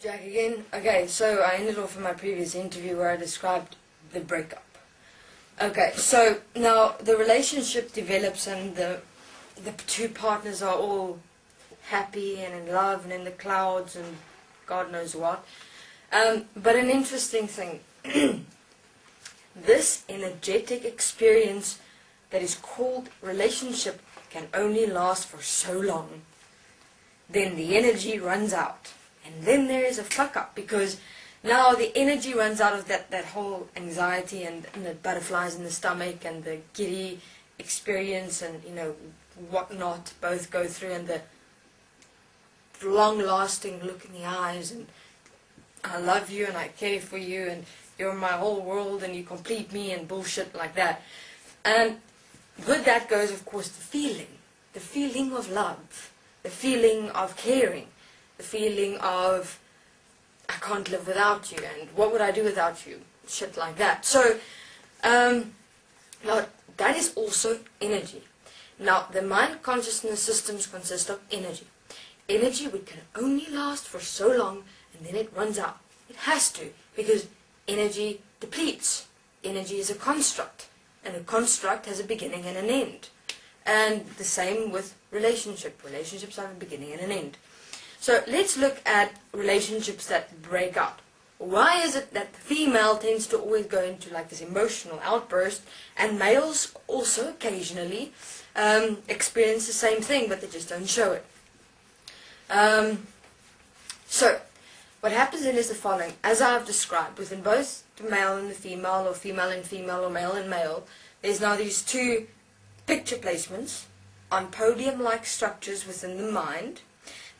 Jack again. Okay, so I ended off in my previous interview where I described the breakup. Okay, so now the relationship develops and the two partners are all happy and in love and in the clouds and God knows what. But an interesting thing, this energetic experience that is called relationship can only last for so long. Then the energy runs out. And then there is a fuck up, because now the energy runs out of that whole anxiety and the butterflies in the stomach and the giddy experience and, you know, whatnot both go through, and the long-lasting look in the eyes and I love you and I care for you and you're my whole world and you complete me and bullshit like that. And with that goes, of course, the feeling of love, the feeling of caring, the feeling of I can't live without you and what would I do without you, shit like that. So now that is also energy. Now the mind consciousness systems consist of energy. Energy which can only last for so long and then it runs out. It has to, because energy depletes. Energy is a construct, and a construct has a beginning and an end. And the same with relationship. Relationships have a beginning and an end. So let's look at relationships that break up. Why is it that the female tends to always go into like this emotional outburst, and males also occasionally experience the same thing, but they just don't show it? So what happens then is the following. As I have described, within both the male and the female, or female and female, or male and male, there's now these two picture placements on podium-like structures within the mind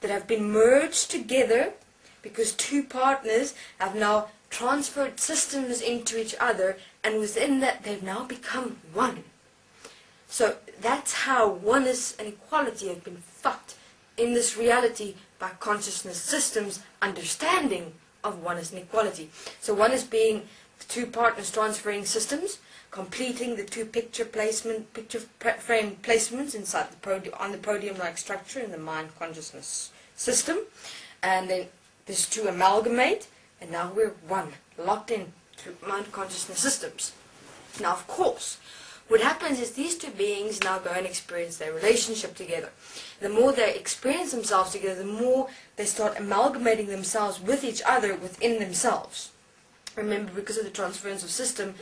that have been merged together because two partners have now transferred systems into each other, and within that they've now become one. So that's how oneness and equality have been fucked in this reality by consciousness systems understanding of oneness and equality. So one is being the two partners transferring systems, completing the two picture frame placements inside the podium, on the podium-like structure in the mind consciousness system, and then these two amalgamate, and now we're one, locked in to mind consciousness systems. Now, of course, what happens is these two beings now go and experience their relationship together. The more they experience themselves together, the more they start amalgamating themselves with each other within themselves. Remember, because of the transference of system,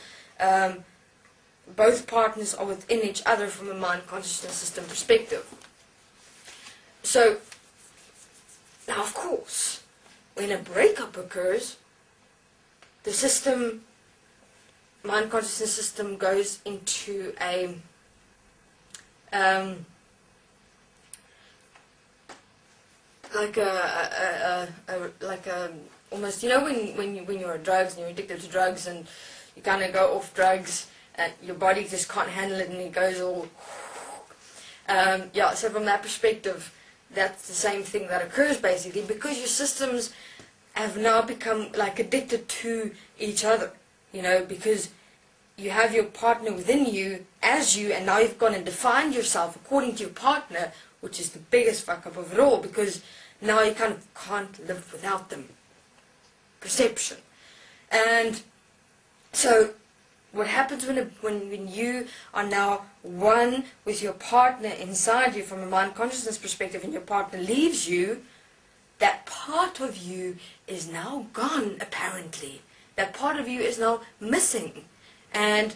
both partners are within each other from a mind consciousness system perspective. So, now of course, when a breakup occurs, the system, mind consciousness system, goes into a almost, you know, when you're on drugs and you're addicted to drugs and you kind of go off drugs and your body just can't handle it and it goes all yeah, so from that perspective, that's the same thing that occurs basically, because your systems have now become like addicted to each other, you know, because you have your partner within you as you, and now you've gone and defined yourself according to your partner, which is the biggest fuck up of it all, because now you kind of can't live without them. Perception. And so what happens when you are now one with your partner inside you from a mind consciousness perspective, and your partner leaves you, that part of you is now gone, apparently. That part of you is now missing. And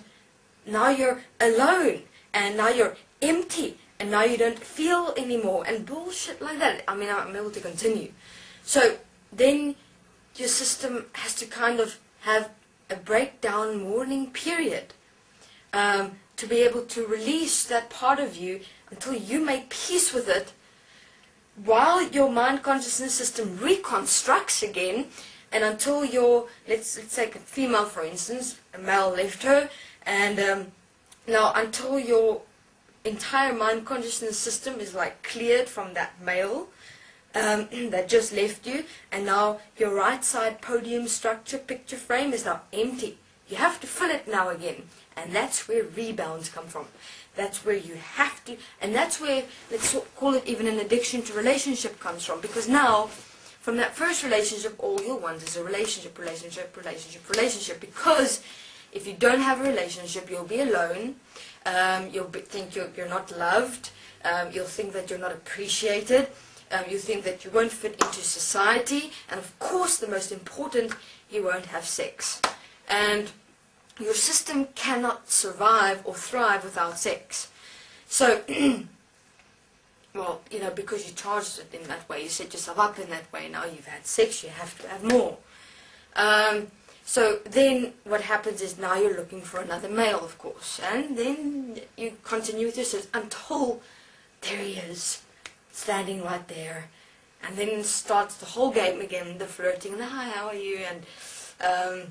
now you're alone. And now you're empty. And now you don't feel anymore. And bullshit like that. I mean, I'm able to continue. So then your system has to kind of have a breakdown mourning period to be able to release that part of you until you make peace with it, while your mind consciousness system reconstructs again, and until your, let's take a female for instance, a male left her, and now until your entire mind consciousness system is like cleared from that male that just left you, and now your right side podium structure picture frame is now empty. You have to fill it now again, and that's where rebounds come from. That's where you have to, and that's where, let's call it even an addiction to relationship comes from, because now from that first relationship, all you'll want is a relationship, relationship, relationship, relationship. Because if you don't have a relationship, you'll be alone. You'll think you're not loved. You'll think that you're not appreciated. You think that you won't fit into society. And of course, the most important, you won't have sex. And your system cannot survive or thrive without sex. So, well, you know, because you charged it in that way, you set yourself up in that way, now you've had sex, you have to have more. So then what happens is now you're looking for another male, of course. And then you continue with your search until there he is, standing right there. And then starts the whole game again, the flirting, the hi, how are you, and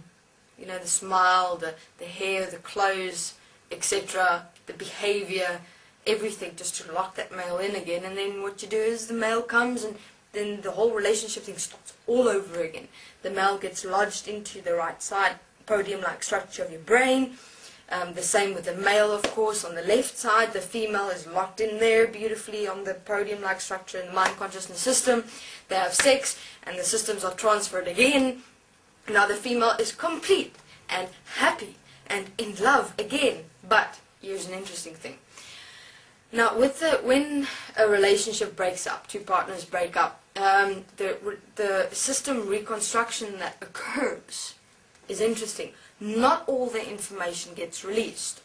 you know, the smile, the hair, the clothes, etc., the behavior, everything, just to lock that male in again. And then what you do is the male comes, and then the whole relationship thing starts all over again. The male gets lodged into the right side, podium-like structure of your brain. The same with the male, of course. On the left side, the female is locked in there beautifully on the podium-like structure in the mind consciousness system. They have sex, and the systems are transferred again. Now the female is complete and happy and in love again. But here's an interesting thing. Now, when a relationship breaks up, two partners break up, the system reconstruction that occurs is interesting. Not all the information gets released.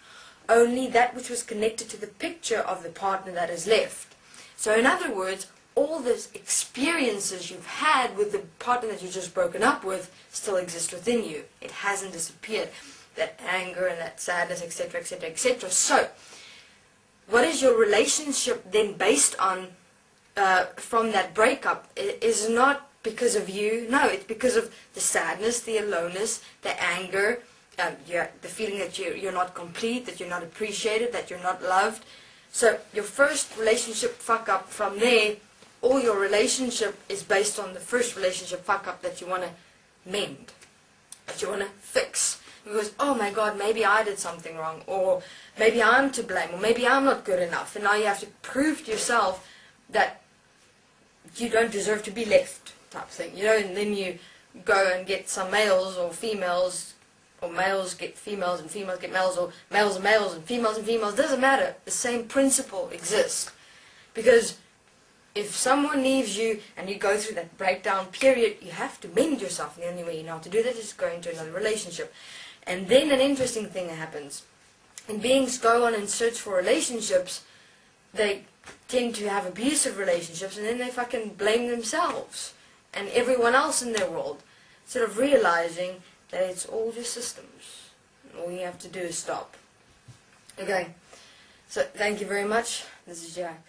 Only that which was connected to the picture of the partner that is left. So in other words, all those experiences you've had with the partner that you've just broken up with still exist within you. It hasn't disappeared. That anger and that sadness, etc., etc., etc. So, what is your relationship then based on from that breakup? It is not because of you. No, it's because of the sadness, the aloneness, the anger, the feeling that you're not complete, that you're not appreciated, that you're not loved. So your first relationship fuck up, from there, all your relationship is based on the first relationship fuck up that you want to mend, that you want to fix. Because, oh my God, maybe I did something wrong, or maybe I'm to blame, or maybe I'm not good enough. And now you have to prove to yourself that you don't deserve to be left, type thing. You know, and then you go and get some males or females, or males get females and females get males, or males and males and females, doesn't matter. The same principle exists. Because if someone leaves you and you go through that breakdown period, you have to mend yourself. And the only way you know how to do that is go into another relationship. And then an interesting thing happens. When beings go on and search for relationships, they tend to have abusive relationships, and then they fucking blame themselves and everyone else in their world, instead of realizing that it's all just systems. All you have to do is stop. Okay, so thank you very much. This is Jack.